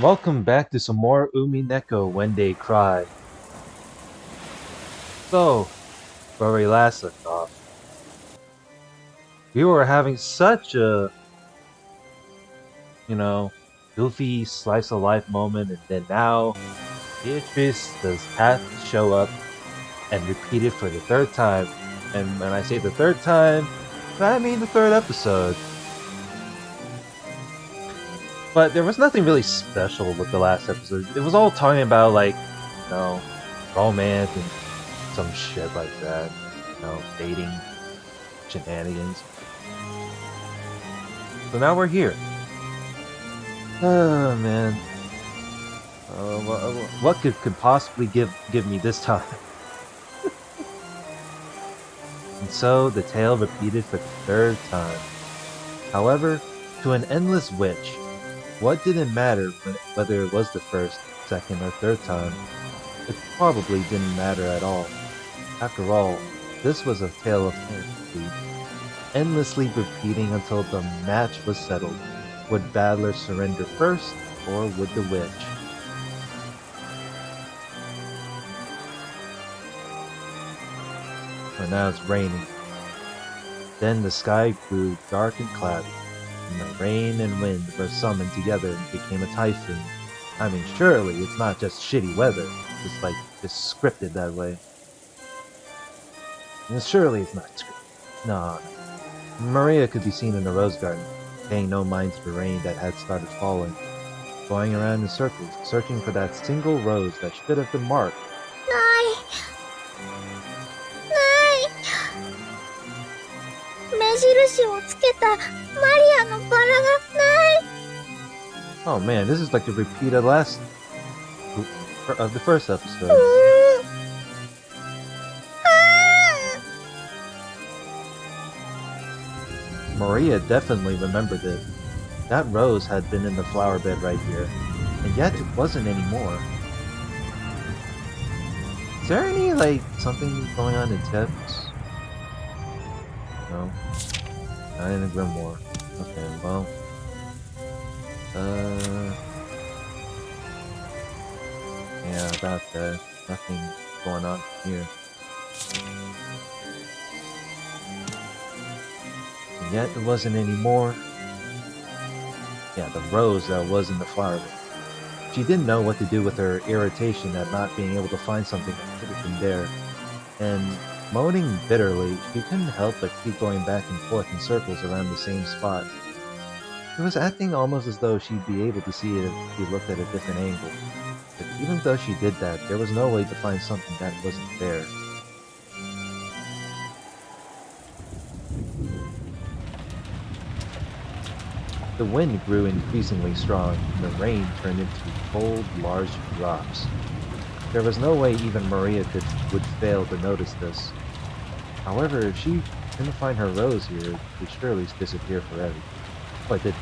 Welcome back to some more Umineko when they cry. So, where we last left off, we were having such a, you know, goofy slice of life moment, and then now Beatrice does have to show up and repeat it for the third time. And when I say the third time, I mean the third episode. But there was nothing really special with the last episode. It was all talking about romance and some shit like that. Dating shenanigans. So now we're here. Oh man. What could possibly give me this time? And so the tale repeated for the third time. However, to an endless witch, what did it matter whether it was the first, second, or third time? It probably didn't matter at all. After all, this was a tale of fantasy, endlessly repeating until the match was settled. Would Badler surrender first, or would the witch? But now it's raining. Then the sky grew dark and cloudy, and the rain and wind were summoned together and became a typhoon. I mean, surely it's not just shitty weather, just scripted that way. And surely it's not scripted. No. Maria could be seen in the rose garden, paying no mind to the rain that had started falling, going around in circles, searching for that single rose that should have been marked. Oh man, this is like a repeat of the first episode. Maria definitely remembered it. That rose had been in the flower bed right here, and yet it wasn't anymore. Is there any, something going on in tips? No. Not in a grimoire. Okay, well. Yeah, about that. Nothing going on here. And yet it wasn't anymore. Yeah, the rose that was in the flower bed. She didn't know what to do with her irritation at not being able to find something that could have been there. And moaning bitterly, she couldn't help but keep going back and forth in circles around the same spot. She was acting almost as though she'd be able to see it if she looked at a different angle. But even though she did that, there was no way to find something that wasn't there. The wind grew increasingly strong, and the rain turned into cold, large drops. There was no way even Maria would fail to notice this. However, if she couldn't find her rose here, it would surely disappear forever. Oh, it did.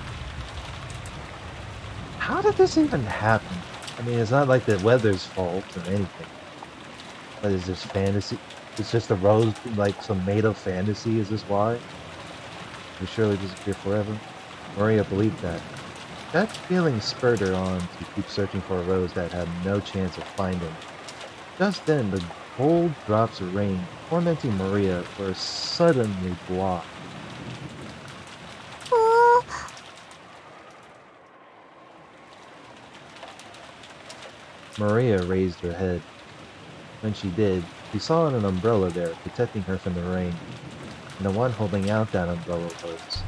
How did this even happen? I mean, it's not like the weather's fault or anything. But is this fantasy? It's just a rose, like some made-up fantasy? Is this why? It would surely disappear forever? Maria believed that. That feeling spurred her on to keep searching for a rose that had no chance of finding. Just then, the cold drops of rain tormenting Maria were suddenly blocked. Maria raised her head. When she did, she saw an umbrella there protecting her from the rain, and the one holding out that umbrella was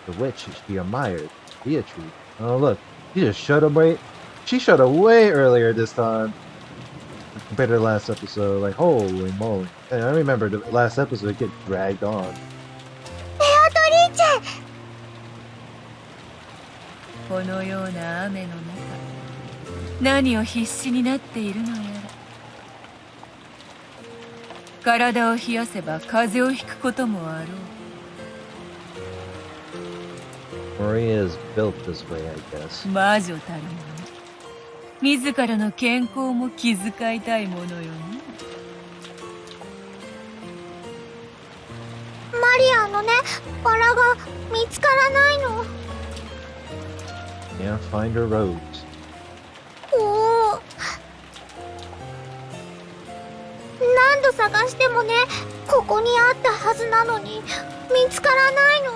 the witch she admired, Beatrice. Oh look, she just showed up she showed up way earlier this time compared to the last episode. Like, holy moly. And I remember the last episode get dragged on. Beatrice! このような雨の中、何を必死になっているのやら。体を冷やせば風邪をひくこともあろう。Maria is built this way, I guess. 魔女たるもの、自らの健康も気遣いたいものよね。マリアのね、バラが見つからないの。Yeah, find her rose. おお。何度探してもね、ここにあったはずなのに見つからないの。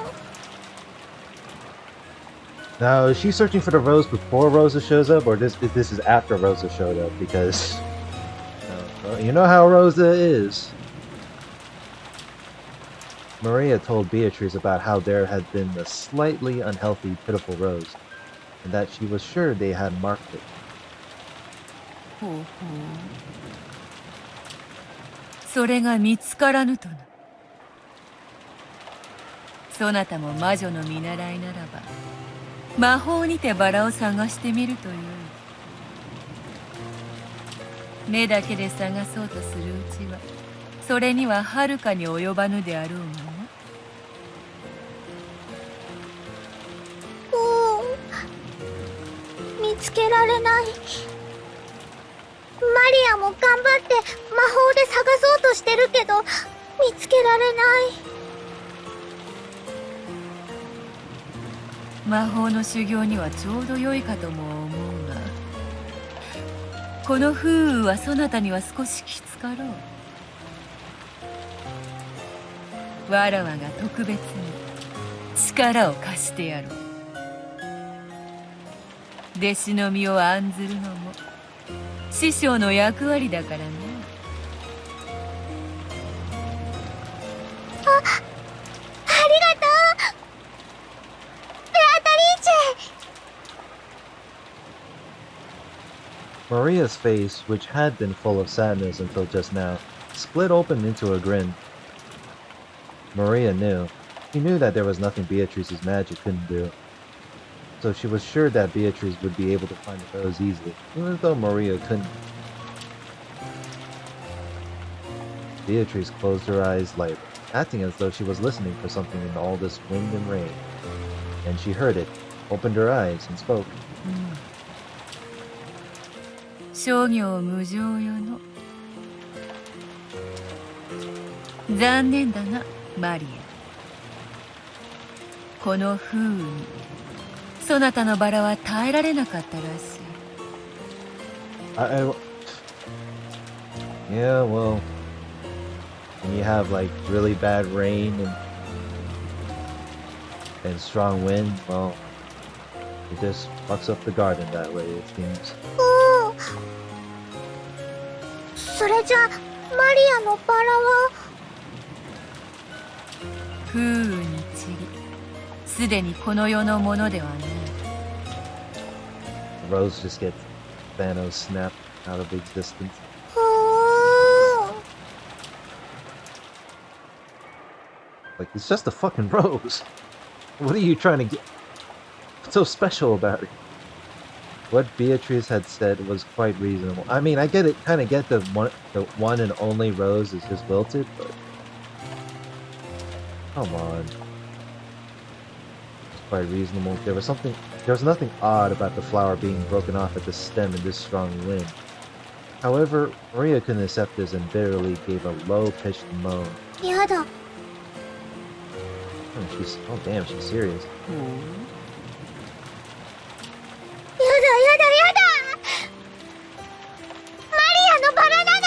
Now, is she searching for the rose before Rosa shows up, or this is after Rosa showed up? Because you know how Rosa is. Maria told Beatrice about how there had been a slightly unhealthy, pitiful rose, and that she was sure they had marked it. ほうほう。それが見つからぬとな。そなたも魔女の見習いならば、魔法にてバラを探してみるとよい。目だけで探そうとするうちは、それにははるかに及ばぬであろうがな。おお。見つけられない。マリアも頑張って魔法で探そうとしてるけど見つけられない。魔法の修行にはちょうど良いかとも思うが、この風雨はそなたには少しきつかろう。わらわが特別に力を貸してやろう。弟子の身を案ずるのも師匠の役割だからね。ありがとう、ベアトリーチェ。 Maria's face, which had been full of sadness until just now, split open into a grin. Maria knew. She knew that there was nothing Beatrice's magic couldn't do. So she was sure that Beatrice would be able to find the rose easily, even though Maria couldn't. Beatrice closed her eyes lightly, acting as though she was listening for something in all this wind and rain. And she heard it, opened her eyes, and spoke. 諸行無常よの。残念だな、マリア。この風雨にそなたのバラは耐えられなかったらしい。Yeah, well, when you have like really bad rain and strong wind, well, it just fucks up the garden that way, it seems. おお。それじゃマリアのバラは風雨に散り、すでにこの世のものではない。The rose just gets Thanos snapped out of existence. おお。 Like, it's just a fucking rose. What are you trying to get? What's so special about it? What Beatrice had said was quite reasonable. I mean, I get it, kind of get the one and only rose is just wilted, but come on. It's quite reasonable. There was nothing odd about the flower being broken off at the stem in this strong wind. However, Maria couldn't accept this and bitterly gave a low-pitched moan. やだ。 Oh damn, she's serious. やだやだやだ。マリアのバラなの。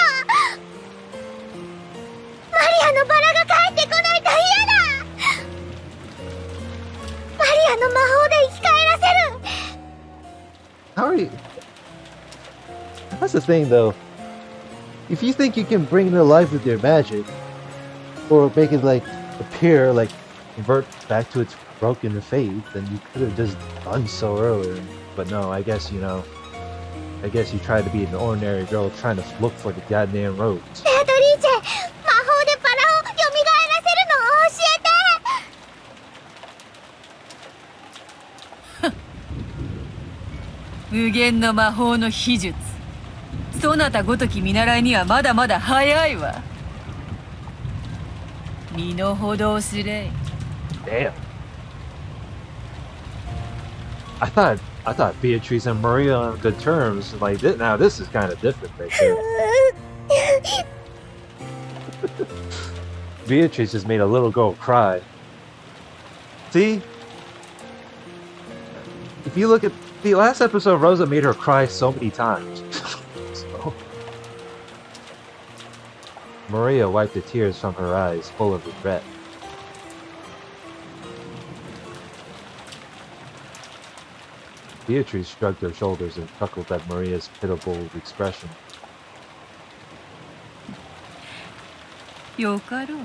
マリアのバラが帰ってこないと嫌だ。マリアの魔法で生き返らせる。 How are you? That's the thing, though. If you think you can bring it to life with your magic, or make it like appear like revert back to its broken faith, then you could have just done so earlier. But no, I guess you tried to be an ordinary girl trying to look for the goddamn rose. ベアトリーチェ、魔法でバラを蘇らせるのを教えて。無限の魔法の秘術。そなたごとき見習いにはまだまだ早いわ。身の程を知れ。Damn. I thought Beatrice and Maria are on good terms. Like this, now this is kind of different right there. Beatrice just made a little girl cry. See? If you look at The last episode, Rosa made her cry so many times. So. Maria wiped the tears from her eyes, full of regret. Beatrice shrugged her shoulders and chuckled at Maria's pitiable expression. よかろう。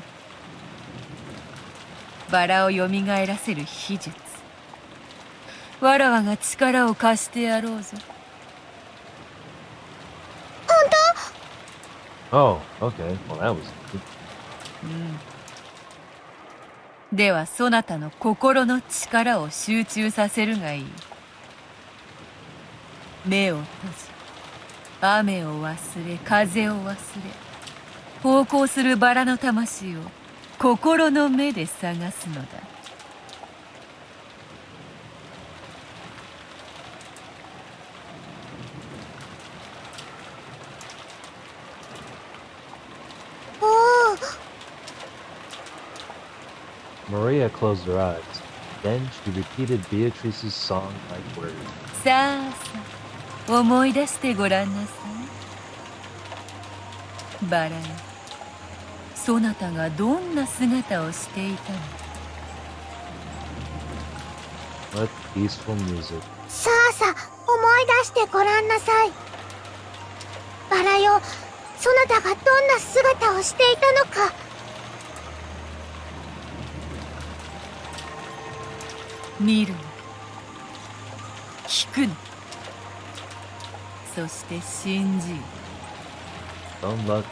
バラをよみがえらせる秘術。わらわが力を貸してやろうぞ。Oh, okay. Well, that was good. ではそなたの心の力を集中させるがいい。目を閉じ、雨を忘れ、風を忘れ、奉公するバラの魂を心の目で探すのだ。Maria closed her eyes. Then she repeated Beatrice's song-like words. さあさあ、思い出してごらんなさい。バラよ、そなたがどんな姿をしていたのか。 What peaceful music. さあさあ、思い出してごらんなさい。バラよ、そなたがどんな姿をしていたのか。見るの、聞くの、そして信じる。 Don't look,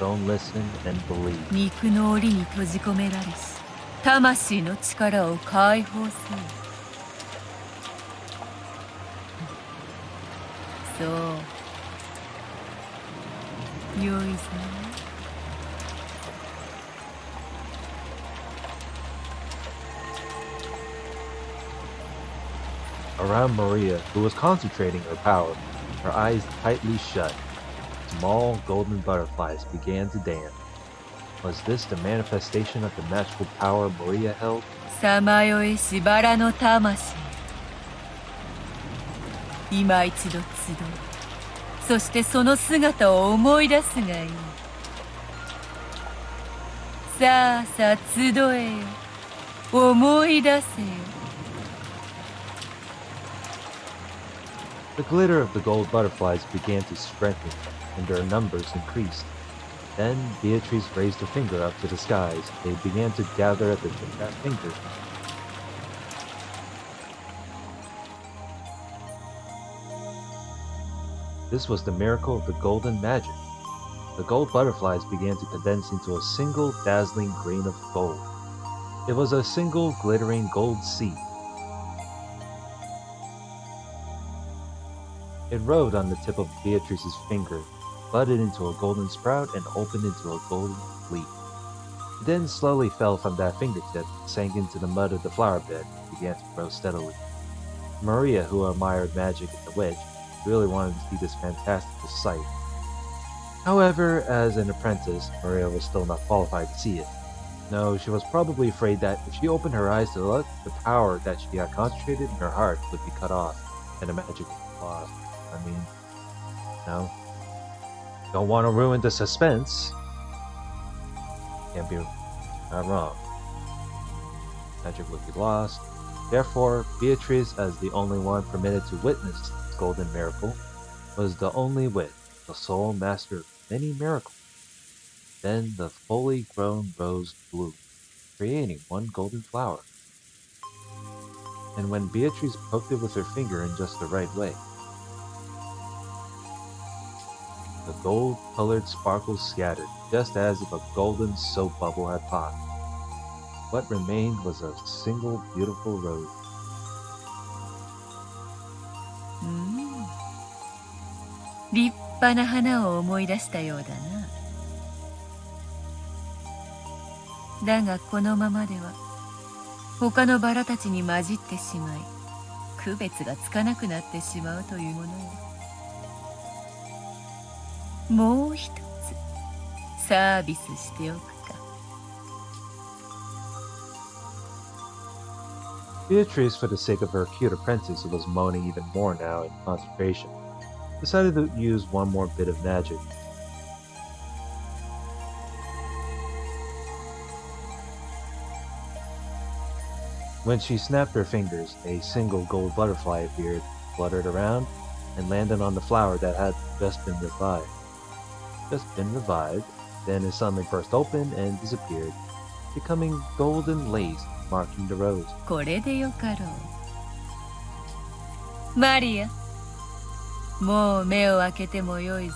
don't listen, and believe. 肉の檻に閉じ込められし魂の力を解放せよ。そうよいぞ。 Around Maria, who was concentrating her power, her eyes tightly shut, small golden butterflies began to dance. Was this the manifestation of the magical power Maria held? さまよえしバラの魂、今一度集う。そしてその姿を思い出すがいい。さあさあ集えよ、思い出せよ。 The glitter of the gold butterflies began to strengthen, and their numbers increased. Then Beatrice raised her finger up to the skies. They began to gather at the tip of that finger. This was the miracle of the golden magic. The gold butterflies began to condense into a single dazzling grain of gold. It was a single glittering gold seed. It rode on the tip of Beatrice's finger, budded into a golden sprout, and opened into a golden leaf. It then slowly fell from that fingertip, sank into the mud of the flower bed, and began to grow steadily. Maria, who admired magic and the witch, really wanted to see this fantastical sight. However, as an apprentice, Maria was still not qualified to see it. No, she was probably afraid that if she opened her eyes to look, the power that she had concentrated in her heart would be cut off, and the magic would be lost. I mean, no. Don't want to ruin the suspense. Can't be not wrong. Magic would be lost. Therefore, Beatrice, as the only one permitted to witness this golden miracle, was the only witch, the sole master of many miracles. Then the fully grown rose blew, creating one golden flower. And when Beatrice poked it with her finger in just the right way, the gold-colored sparkles scattered, just as if a golden soap bubble had popped. What remained was a single beautiful rose. 立派な花を思い出したようだな。だがこのままでは他のバラたちに混じってしまい、区別がつかなくなってしまうというものよ。もう一つサービスしておくか。Beatrice, for the sake of her cute apprentice who was moaning even more now in concentration, decided to use one more bit of magic. When she snapped her fingers, a single gold butterfly appeared, fluttered around, and landed on the flower that had just been revived. Then it suddenly burst open and disappeared, becoming golden lace marking the rose. これでよかろう。マリア、もう目を開けてもよいぞ。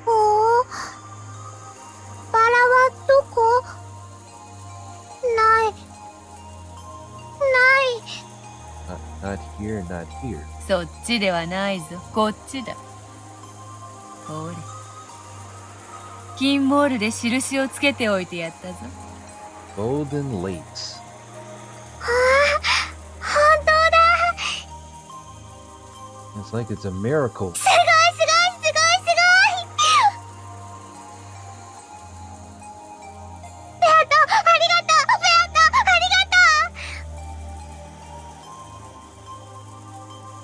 おお、バラはどこ？ない。Not here, not here. そっちではないぞ、こっちだ。ほれ。金モールで印をつけておいてやったぞ。Golden lace. ああ、本当だ。It's like it's a miracle. すごいすごいすごいすごい。ベアト、ありがとう。ベアト、ありがとう。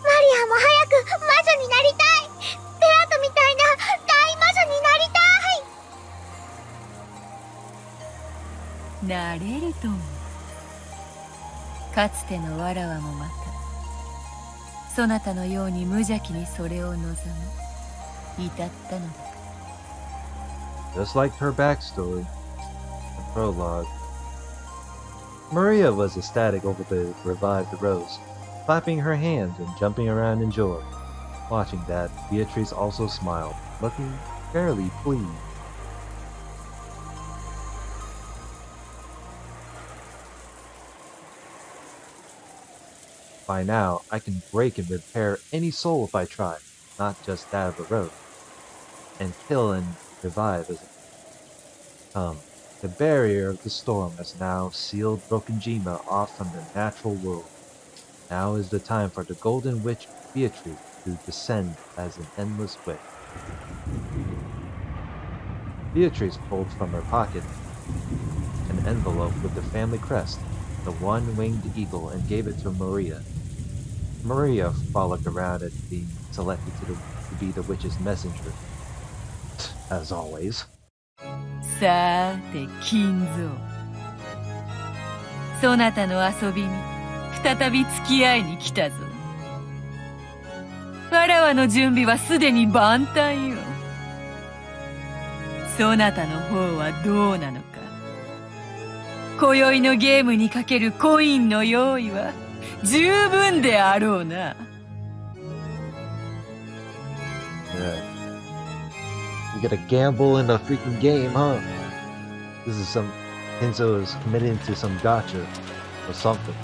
マリアも早く魔女になりたい。ベアトみたいな大魔女になりたい。なれるとも。かつてのわらわもまたそなたのように無邪気にそれを望む至ったのだ。 Just like her backstory. The prologue. Maria was ecstatic over the revived rose, clapping her hands and jumping around in joy. Watching that, Beatrice also smiled, looking fairly pleased. By now, I can break and repair any soul if I try, not just that of a rose, and kill and revive as it comes. The barrier of the storm has now sealed Brokenjima off from the natural world. Now is the time for the Golden Witch Beatrice to descend as an endless witch. Beatrice pulled from her pocket an envelope with the family crest, the one-winged eagle, and gave it to Maria. Maria frolicked around at being selected to be the witch's messenger. As always. さて金蔵、そなたの遊びに再び付き合いに来たぞ。わらわの準備はすでに万端よ。そなたの方はどうなのか。今宵のゲームにかけるコインの用意は十分であろうな。Yeah. You gotta gamble in a freaking game, huh? This is some... Kenzo is committed to some gotcha or something.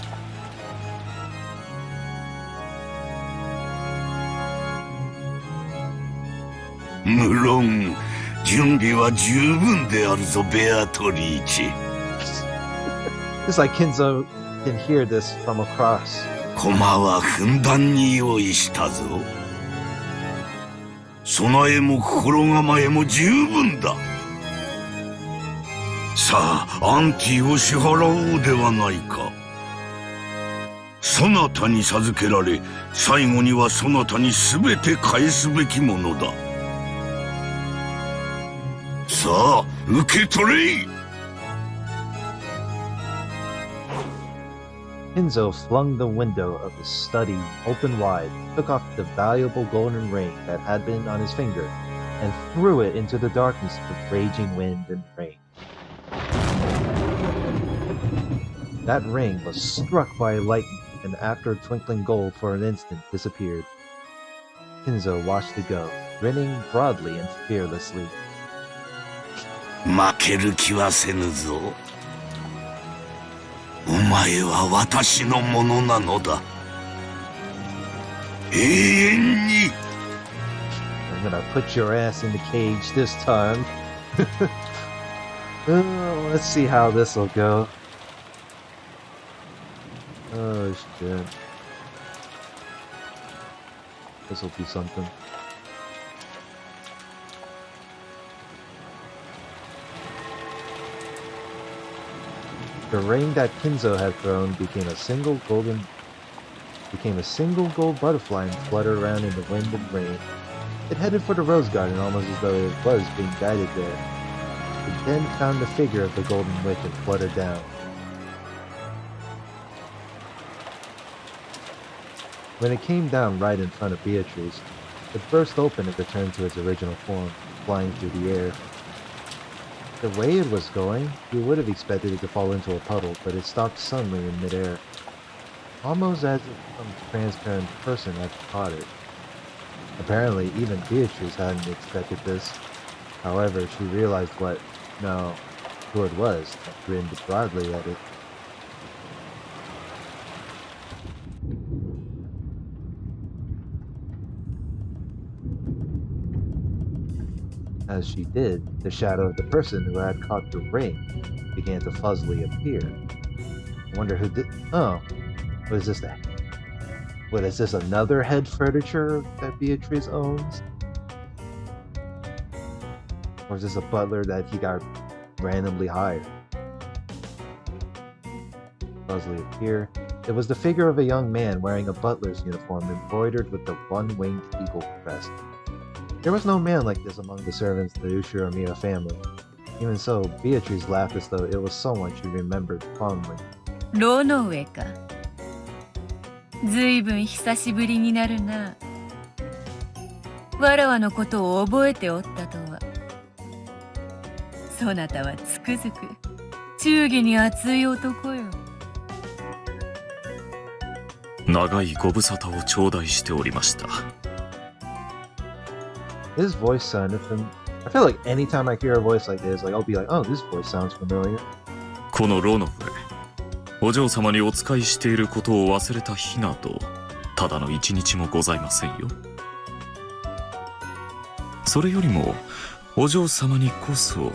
無論、準備は十分であるぞ、ベアトリーチェ。 It's like Kenzo can hear this from across. 駒はふんだんに用意したぞ。備えも心構えも十分だ。さあ、アンティを支払おうではないか。そなたに授けられ、最後にはそなたに全て返すべきものだ。さあ、受け取れい。 Kenzo flung the window of his study open wide, took off the valuable golden ring that had been on his finger, and threw it into the darkness with raging wind and rain. That ring was struck by lightning, and after twinkling gold for an instant disappeared. Kenzo watched it go, grinning broadly and fearlessly. 負ける気はせぬぞ。お前は私のものなのだ。永遠に。 I'm gonna put your ass in the cage this time. Let's see how this will go. Oh shit. This will be something. The ring that Kinzo had thrown became a single gold butterfly and fluttered around in the wind and rain. It headed for the rose garden almost as though it was being guided there. It then found the figure of the golden witch and fluttered down. When it came down right in front of Beatrice, it burst open and returned to its original form, flying through the air. The way it was going, you would have expected it to fall into a puddle, but it stopped suddenly in midair, almost as if some transparent person had caught it. Apparently, even Beatrice hadn't expected this. However, she realized who it was, and grinned broadly at it. As she did, the shadow of the person who had caught the ring began to fuzzily appear. I wonder who did. Oh, what is this? What is this? Another head furniture that Beatrice owns? Or is this a butler that he got randomly hired? Fuzzily appear. It was the figure of a young man wearing a butler's uniform embroidered with the one-winged eagle crest. There was no man like this among the servants of the Ushiromiya family. Even so, Beatrice laughed as though it was someone she remembered fondly. 牢の上か。ずいぶん久しぶりになるな。わらわのことを覚えておったとは。そなたはつくづく忠義に熱い男よ。長いご無沙汰を頂戴しておりました。His voice sounded I feel like anytime I hear a voice like this, I'll be like, oh, this voice sounds familiar. この牢の上、お嬢様にお仕えしていることを忘れた日など、ただの一日もございませんよ。それよりも、お嬢様にこそ、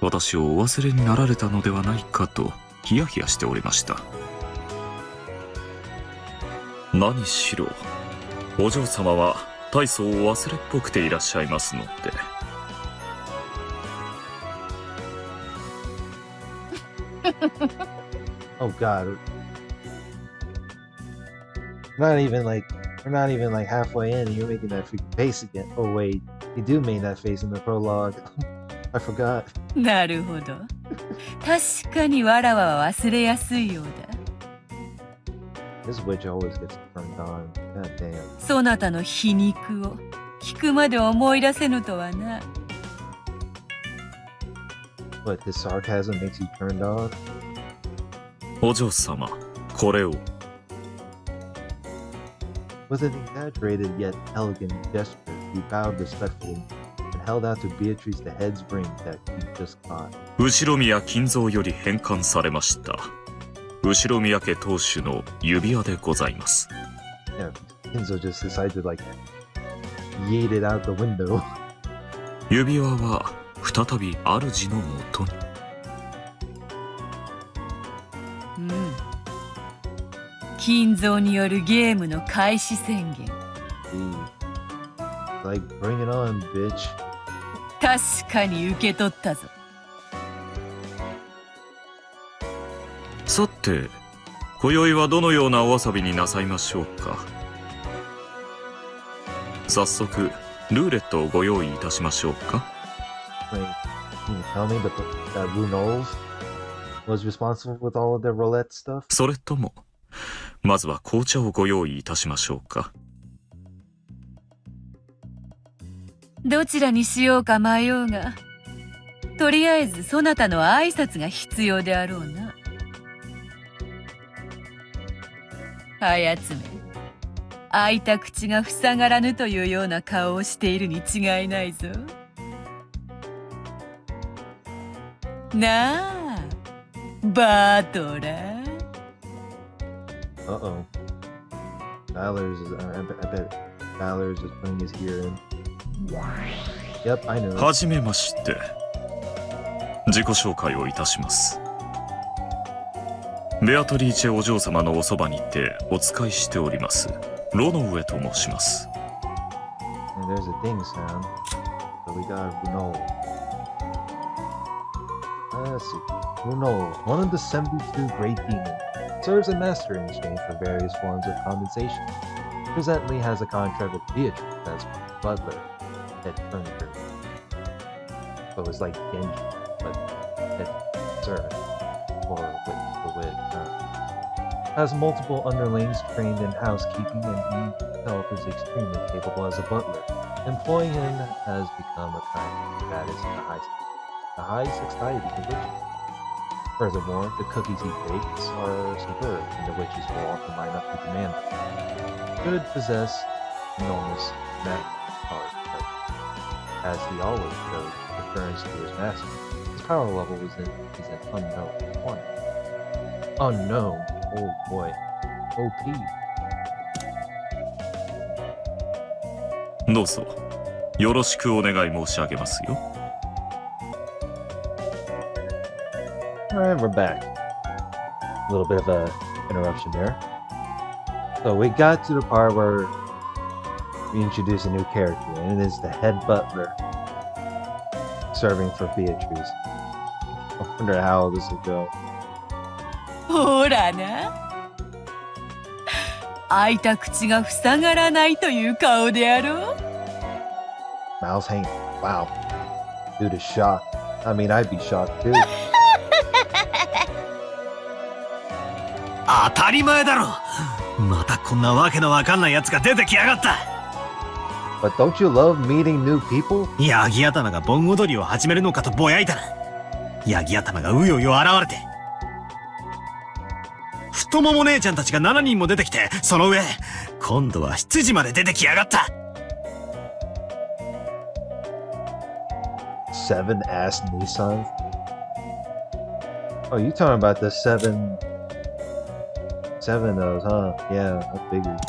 私をお忘れになられたのではないかと、ヒヤヒヤしておりました。何しろ、お嬢様は、大層お忘れっぽくていらっしゃいますので。Oh God. We're not even like halfway in and you're making that freaking face again. Oh wait, you do make that face in the prologue. I forgot. なるほど。確かにわらわは忘れやすいようだ。This witch always gets turned on. God damn. そなたの皮肉を聞くまで思い出せぬとはな。But his sarcasm makes you turned on? お嬢様、これを。With an exaggerated yet elegant gesture, he bowed respectfully and held out to Beatrice the head's ring that he just caught. 後宮金蔵より返還されました。後宮家当主の指輪でございます。Yeah, Kinzo just decided to yeet it out the window. 指輪は再び主のもとに。金蔵によるゲームの開始宣言。Like, bring it on, bitch. 確かに受け取ったぞ。さて、今宵はどのようなお遊びになさいましょうか。早速、ルーレットをご用意いたしましょうか。Wait, can you tell me that Runolf was responsible with all of the roulette stuff? それとも、まずは紅茶をご用意いたしましょうか。どちらにしようか迷うが、とりあえずそなたの挨拶が必要であろうな。あやつめ、開いた口が塞がらぬというような顔をしているに違いないぞ。なあ、バトラー。Uh-oh. Ballers is, I bet Ballers is putting his ear in. Yep, I know. はじめまして。自己紹介をいたします。ベアトリーチェお嬢様のおそばにてお使いしております。ロノウエと申します。And there's a ding sound. So we got Runolf. Let's see. Runol, one of the 72 great demons, serves a master in exchange for various forms of compensation. Presently has a contract with Beatrice as butler, head furniture. So it was like Genji, but head servant, or with has multiple underlings trained in housekeeping, and he himself is extremely capable as a butler. Employing him has become a kind of status in the high society of witches. Furthermore, the cookies he bakes are superb, and the witches will often line up to demand them. Should possess enormous magic power, but as he always shows deference to his master, his power level is an unknown one. Unknown? Oh boy. OP. どうぞよろしくお願い申し上げますよ。Alright, we're back. A little bit of a interruption there. So we got to the part where we introduce a new character, and it is the head butler serving for Beatrice. I wonder how this will go. ほらな。開いた口が塞がらないという顔であろう。Mouth's hanging. Wow. Dude is shocked. I mean, I'd be shocked too. 当たり前だろ。またこんなわけのわかんないやつが出てきやがった。But don't you love meeting new people? ヤギ頭が盆踊りを始めるのかとぼやいたな。ヤギ頭がうようよ現れて。太もも姉ちゃんたちが7人も出てきて、その上、今度は羊まで出てきやがった。Seven ass Nissans? Oh, you talking about the seven of those, huh? Yeah, I figured.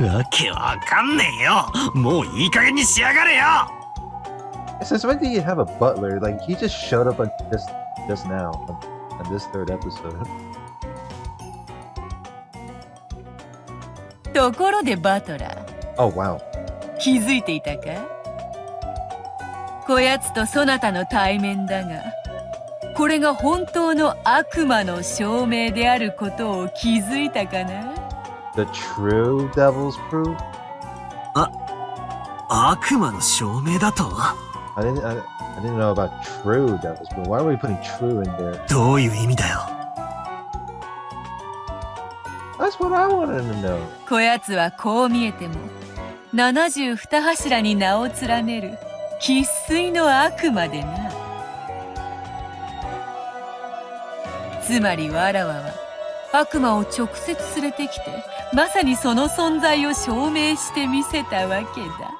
わけわかんねえよ。もういい加減にしやがれよ。Since when do you have a butler? Like, he just showed up on just now on this third episode. ところでバトラー。 Oh, wow. 気づいていたか？こやつとそなたの対面だが、これが本当の悪魔の証明であることを気づいたかな？ The true devil's proof? 悪魔の証明だと？ I didn't know about true devil's proof. Why are we putting true in there? どういう意味だよ。That's what I wanted to know. こやつはこう見えても72柱に名を連ねる生粋の悪魔でな。つまりわらわは悪魔を直接連れてきて、まさにその存在を証明してみせたわけだ。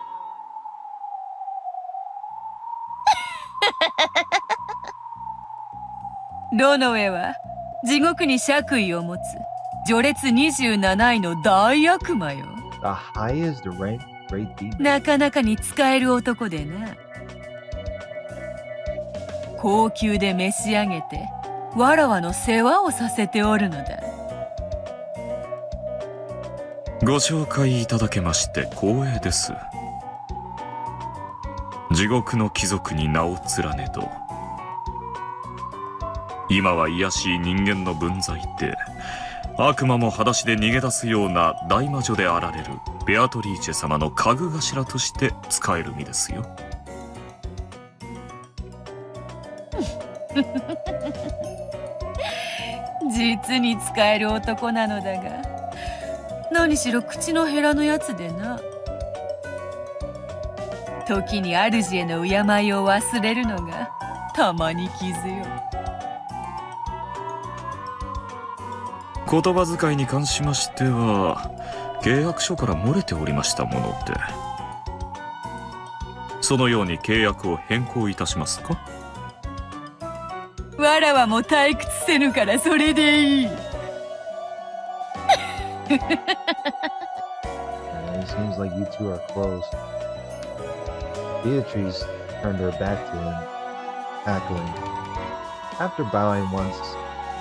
ロノウェは地獄に爵位を持つ序列27位の大悪魔よ。The highest ranked great demon. なかなかに使える男でな。高級で召し上げてわらわの世話をさせておるのだ。ご紹介いただけまして光栄です。地獄の貴族に名を連ねど、今は卑しい人間の分際で悪魔も裸足で逃げ出すような大魔女であられるベアトリーチェ様の家具頭として使える身ですよ。実に使える男なのだが、何しろ口のヘラのやつでな。時に主への敬いを忘れるのがたまに傷よ。言葉遣いに関しましては契約書から漏れておりましたもので、そのように契約を変更いたしますか？わらわも退屈せぬからそれでいい。It seems like you two are close. Beatrice turned her back to him, cackling. After bowing once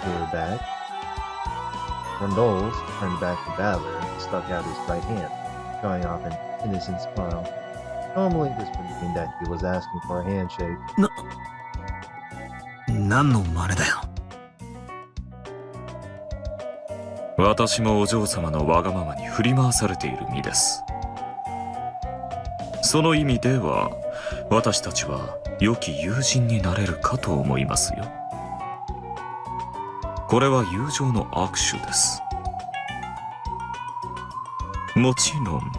to her back, Rondoles turned back to Ballard and stuck out his right hand, showing off an innocent smile. Normally, this would mean that he was asking for a handshake. 何の真似だよ。私もお嬢様のわがままに振り回されている身です。その意味では、私たちは良き友人になれるかと思いますよ。これは友情の握手です。もちろん、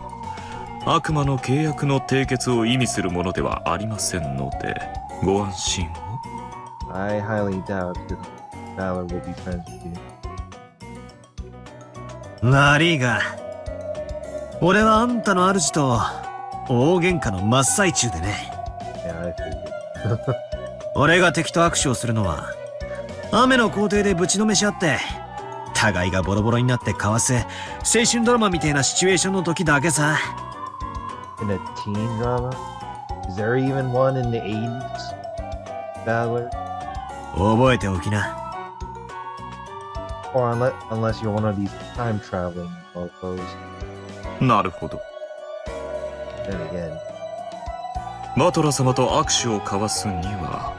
悪魔の契約の締結を意味するものではありませんので、ご安心を。I highly doubt that Valor will be friends with you. 悪いが、俺はあんたの主と大喧嘩の真っ最中でね。Yeah, I figured. 俺が敵と握手をするのは、雨の校庭でぶちのめし合って、互いがボロボロになって交わす青春ドラマみたいなシチュエーションの時だけさ。In a teen drama? Is there even one in the 80s? Valor? 覚えておきな。Or unless you're one of these time traveling mofos. なるほど。Then again, バトラ様と握手を交わすには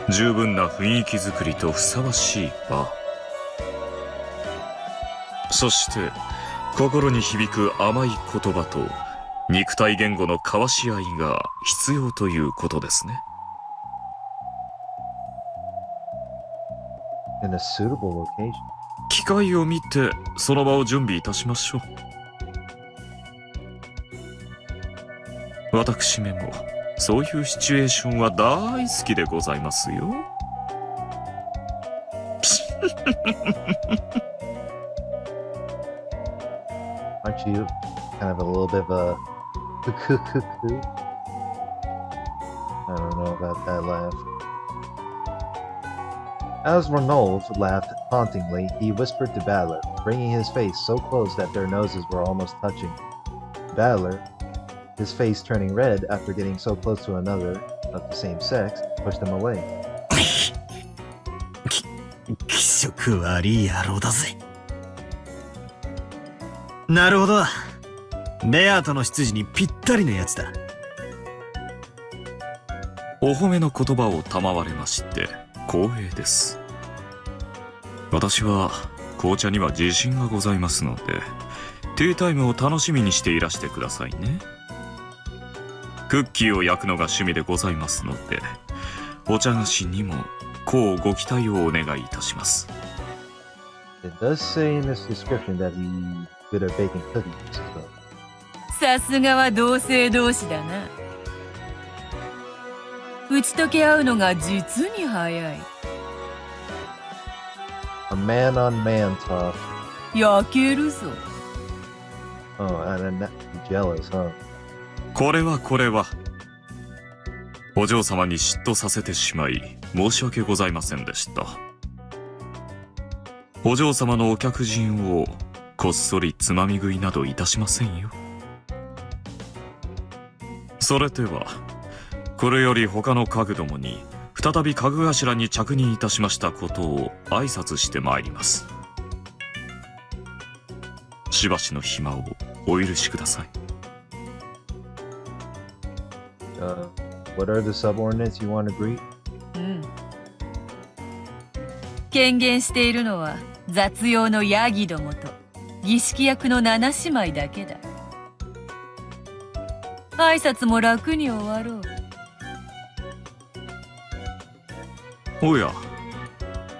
十分な雰囲気作りとふさわしい場、そして心に響く甘い言葉と肉体言語の交わし合いが必要ということですね。in a suitable location. 機会を見てその場を準備いたしましょう。私めもそういうシチュエーションは大好きでございますよ。Aren't you kind of a little bit of a cuckoo? I don't know about that laugh. As Reynolds laughed tauntingly, he whispered to Badler, bringing his face so close that their noses were almost touching. Badler, his face turning red after getting so close to another of the same sex, pushed him away. 気色悪い野郎だぜ。なるほど。ベアとの執事にぴったりのやつだ。お褒めの言葉を賜れまして光栄です。私は紅茶には自信がございますので、ティータイムを楽しみにしていらしてくださいね。クッキーを焼くのが趣味でございますので、お茶菓子にもこうご期待をお願いいたします。It does say in this description that he's good at baking cookies, so. さすがは同性同士だな。打ち解け合うのが実に早い。A man-on-man talk. 焼けるぞ。Oh, and I'm not jealous, huh? これはお嬢様に嫉妬させてしまい申し訳ございませんでした。お嬢様のお客人をこっそりつまみ食いなどいたしませんよ。それではこれより他の家具どもに再び家具頭に着任いたしましたことを挨拶してまいります。しばしの暇をお許しください。What are the subordinates you want to greet? 権限しているのは雑用のヤギどもと儀式役の七姉妹だけだ。挨拶も楽に終わろう。おや、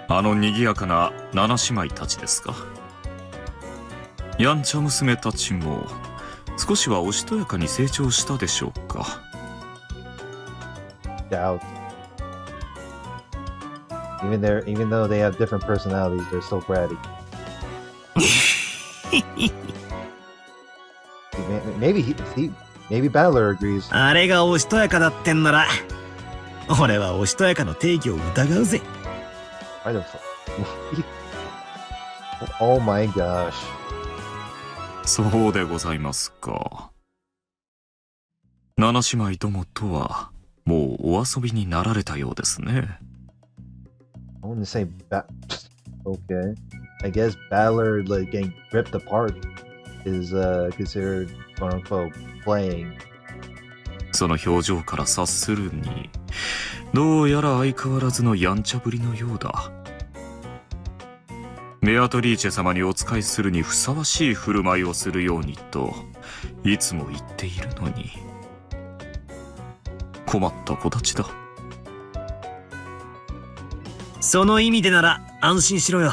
あの賑やかな七姉妹たちですか。やんちゃ娘たちも少しはおしとやかに成長したでしょうか。Doubt. Even though they have different personalities, they're so bratty. Maybe Battler agrees. あれがおしとやかだってんなら、俺はおしとやかの定義を疑うぜ。Why the fuck? Oh my gosh. そうでございますか。七姉妹どもとはもうお遊びになられたようですね。I want to say okay. I guess Battler like getting ripped apart is considered quote unquote playing. その表情から察するに、どうやら相変わらずのやんちゃぶりのようだ。ベアトリーチェ様にお仕えするにふさわしい振る舞いをするようにといつも言っているのに、困った子たちだ。その意味でなら安心しろよ。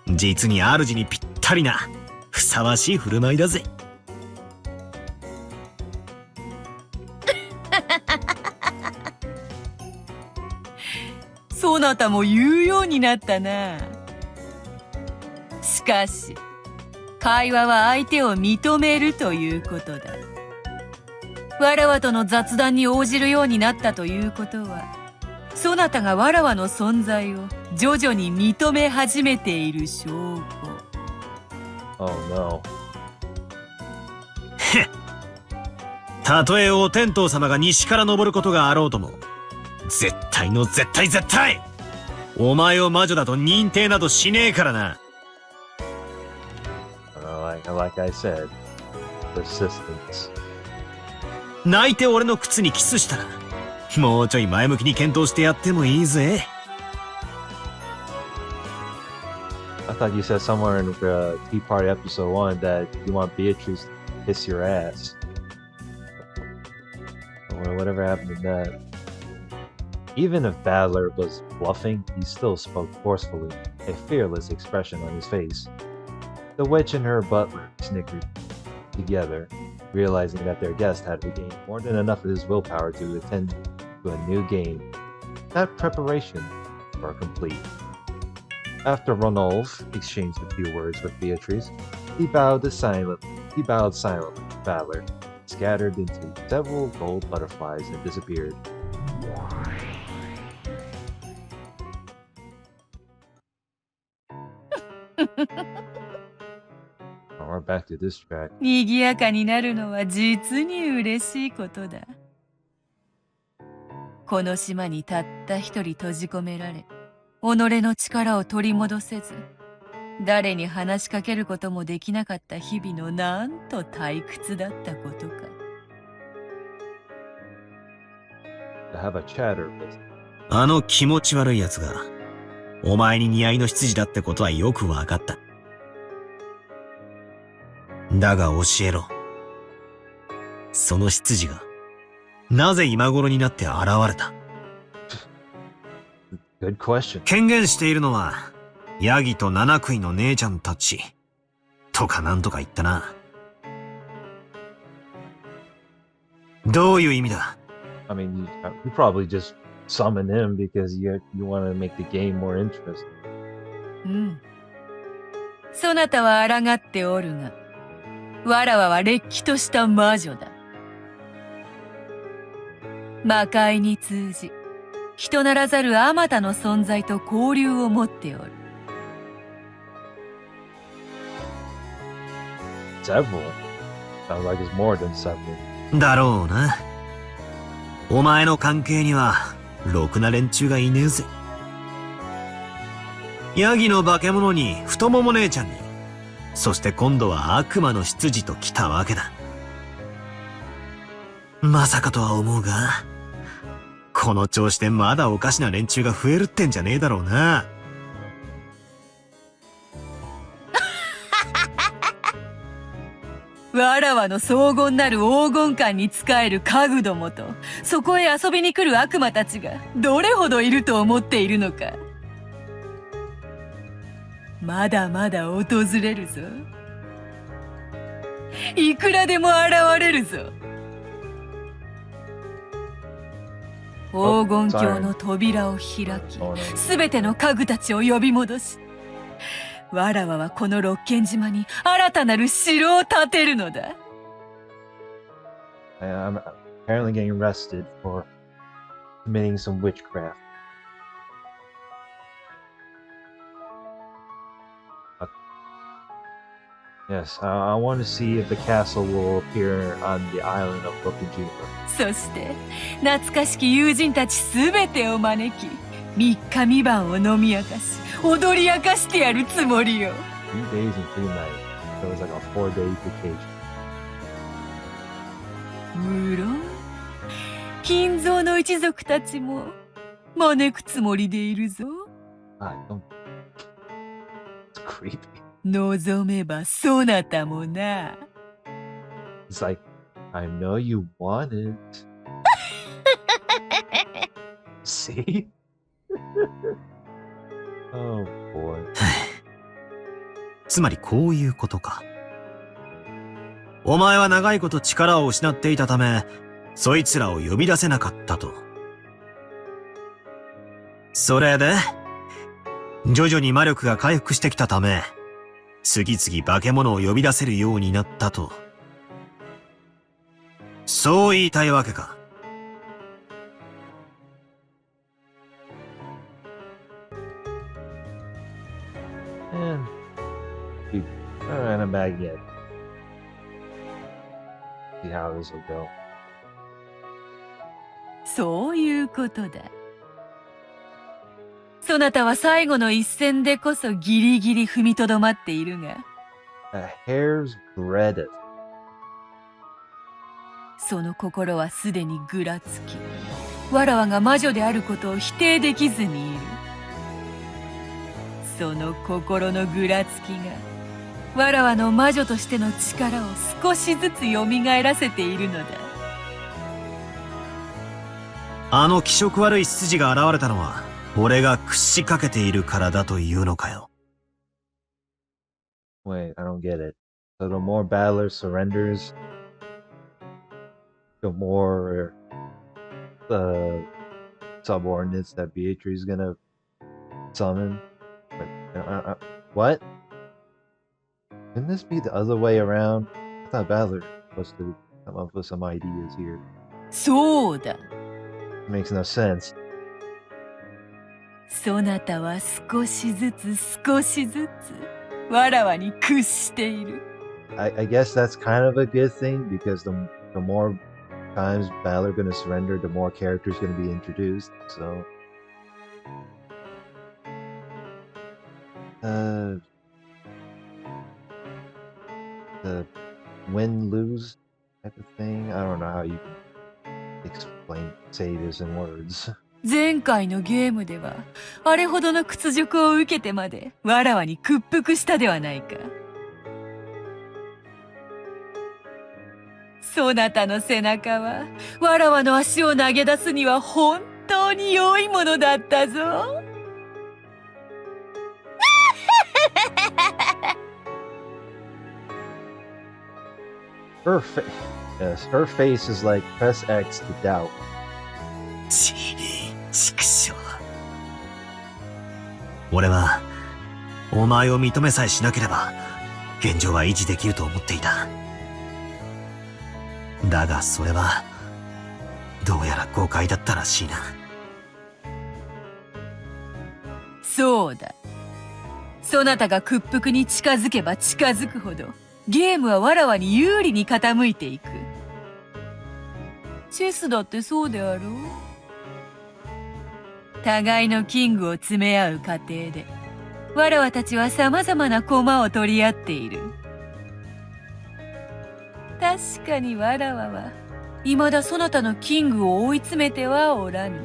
実に主にぴったりなふさわしい振る舞いだぜ。そなたも言うようになったな。しかし会話は相手を認めるということだ。わらわとの雑談に応じるようになったということは、そなたがわらわの存在を徐々に認め始めている証拠。Oh no. たとえお天道様が西から昇ることがあろうとも、絶対の絶対絶対お前を魔女だと認定などしねえからな。Like I said, persistence. 泣いて俺の靴にキスしたら、もうちょい前向きに検討してやってもいいぜ。I thought you said somewhere in the Tea Party episode 1 that you want Beatrice to kiss your ass. Or whatever happened to that. Even if Badler was bluffing, he still spoke forcefully, a fearless expression on his face. The witch and her butler snickered together, realizing that their guest had regained more than enough of his willpower to attend to a new game. That preparation were complete. After Ronolf exchanged a few words with Beatrice, he bowed silently to Badler, scattered into several gold butterflies and disappeared. We're back to this track. 賑やかになるのは実に嬉しいことだ。この島にたった一人閉じ込められ、己の力を取り戻せず、誰に話しかけることもできなかった日々のなんと退屈だったことか。To have a chatter with あの気持ち悪い奴が、お前に似合いの執事だってことはよくわかった。だが教えろ。その執事が、なぜ今頃になって現れた？ Good question. 権限しているのは、ヤギと七食いの姉ちゃんたち。とかなんとか言ったな。どういう意味だ？ I mean, you probably just summon him because you want to make the game more interesting. うん。そなたは抗っておるが、わらわはれっきとした魔女だ。魔界に通じ、人ならざるあまたの存在と交流を持っておる。Several? Sounds like it's more than several. だろうな。お前の関係には、ろくな連中がいねえぜ。ヤギの化け物に太もも姉ちゃんに、そして今度は悪魔の執事と来たわけだ。まさかとは思うが、この調子でまだおかしな連中が増えるってんじゃねえだろうな。わらわの荘厳なる黄金館に仕える家具どもと、そこへ遊びに来る悪魔たちがどれほどいると思っているのか。まだまだ訪れるぞ。いくらでも現れるぞ。黄金鏡の扉を開き、すべての家具たちを呼び戻し、わらわはこの六軒島に新たなる城を建てるのだ。I'm apparently getting arrested for committing some witchcraft. Yes, I want to see if the castle will appear on the island of Bokujima. そして懐かしき友人たちすべてを招き、三日三晩を飲み明かし、踊り明かしてやるつもりよ。3 days and 3 nights. So it was like a 4-day vacation. 無論金蔵の一族たちも招くつもりでいるぞ。I don't. It's creepy. 望めばそなたもな。It's like, I know you want it. See? Oh boy. つまりこういうことか。お前は長いこと力を失っていたため、そいつらを呼び出せなかったと。それで、徐々に魔力が回復してきたため、次々化け物を呼び出せるようになったと。そう言いたいわけか。And I'm back yet. See how this will go. そういうことだ。そなたは最後の一戦でこそギリギリ踏みとどまっているが、A hair's breadth. その心はすでにぐらつき、わらわが魔女であることを否定できずにいる。その心のぐらつきが、わらわの魔女としての力を少しずつ蘇らせているのだ。あの気色悪い筋が現れたのは、俺が屈しかけているからだというのかよ。Wait, I don't get it. So the more battler surrenders, the more subordinates that Beatrice is gonna summon. What? Couldn't this be the other way around? I thought battler was supposed to come up with some ideas here. そうだ。Makes no sense. そなたは少しずつ少しずつわらわに屈している。I guess that's kind of a good thing because the more times battler gonna surrender, the more characters gonna be introduced. So, the win-lose type of thing. I don't know how you can say this in words. 前回のゲームではあれほどの屈辱を受けてまでわらわに屈服したではないか。そなたの背中はわらわの足を投げ出すには本当に良いものだったぞ。Her face is like press X to doubt. 畜生。俺は、お前を認めさえしなければ、現状は維持できると思っていた。だがそれは、どうやら誤解だったらしいな。そうだ。そなたが屈服に近づけば近づくほど、ゲームはわらわに有利に傾いていく。チェスだってそうであろう。互いのキングを詰め合う過程で、わらわたちは様々な駒を取り合っている。確かにわらわは、未だそなたのキングを追い詰めてはおらぬ。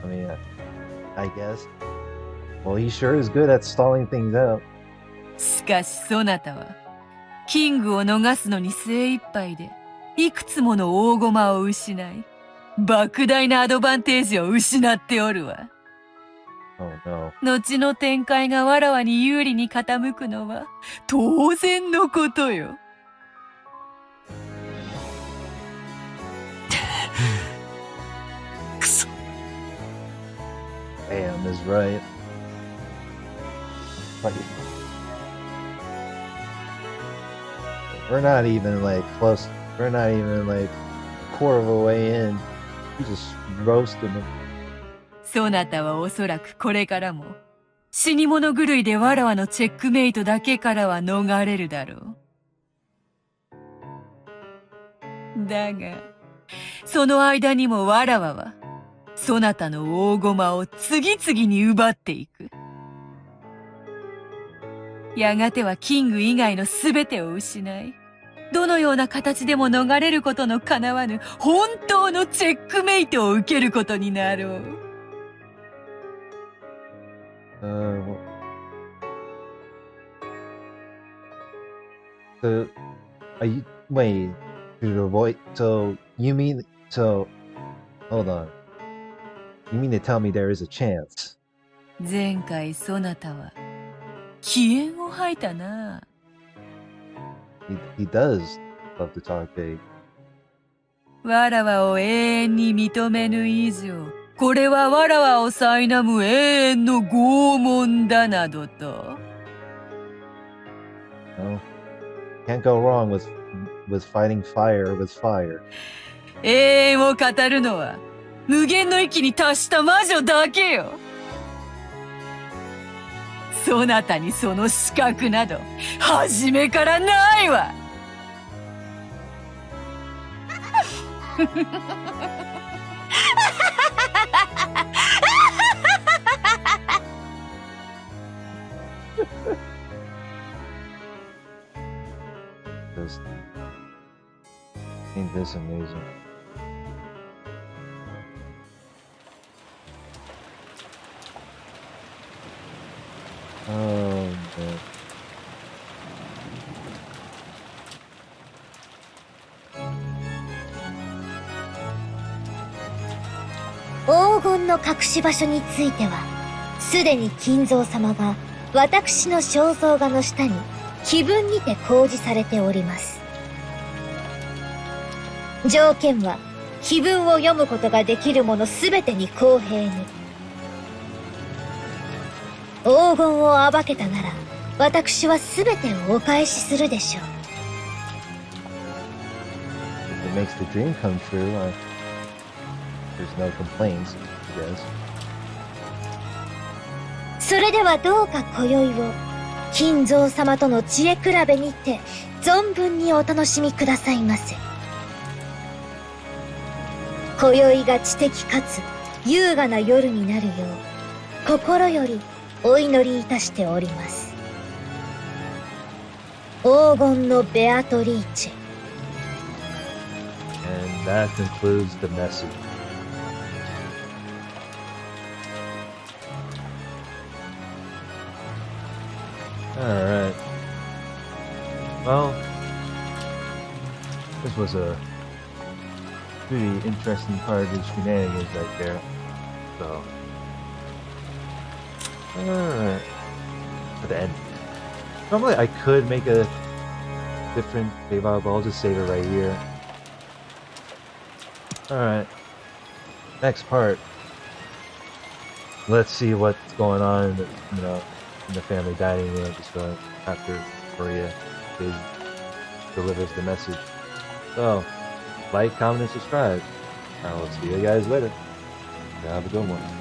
I mean, I guess. Well, he sure is good at stalling things out. しかしそなたは、キングを逃すのに精一杯で、いくつもの大駒を失い、莫大なアドバンテージを失っておるわ。Oh no. 後の展開がわらわに有利に傾くのは当然のことよ。くそ。Damn is right. Like, we're not even like close. We're not even like a quarter of a way in. We just roasted him. そなたはおそらくこれからも死に物狂いでわらわのチェックメイトだけからは逃れるだろう。だが、その間にもわらわはそなたの大駒を次々に奪っていく。やがてはキング以外のすべてを失い、どのような形でも逃れることの叶わぬ本当のチェックメイトを受けることになろう。So, are you, wait, to avoid, so you mean, so, hold on. You mean to tell me there is a chance? 前回そなたは気焰を吐いたな。He does love to talk big. わらわを永遠に認めぬ以上、これはわらわを苛む永遠の拷問だなどと。No, can't go wrong with fighting fire with fire. 永遠を語るのは無限の域に達した魔女だけよ。そなたにその資格など初めからないわ。Ain't this amazing? Oh man. 黄金の隠し場所については、すでに金蔵様が私の肖像画の下に記文にて公示されております。条件は、記文を読むことができる者すべてに公平に。黄金を暴けたなら、私はすべてをお返しするでしょう。If it makes the dream come true, there's no complaints, I guess. それではどうか今宵を、金蔵様との知恵比べにて、存分にお楽しみくださいませ。今宵が知的かつ優雅な夜になるよう、心よりお祈りいたしております。黄金のベアトリーチェ。And that concludes the message. Alright. Well, this was a pretty interesting part of the shenanigans right there. So, alright. For the end. Normally I could make a different save out, but I'll just save it right here. Alright. Next part. Let's see what's going on in the, in the family dining room just after Maria delivers the message. So, like, comment, and subscribe. I will see you guys later. Have a good one.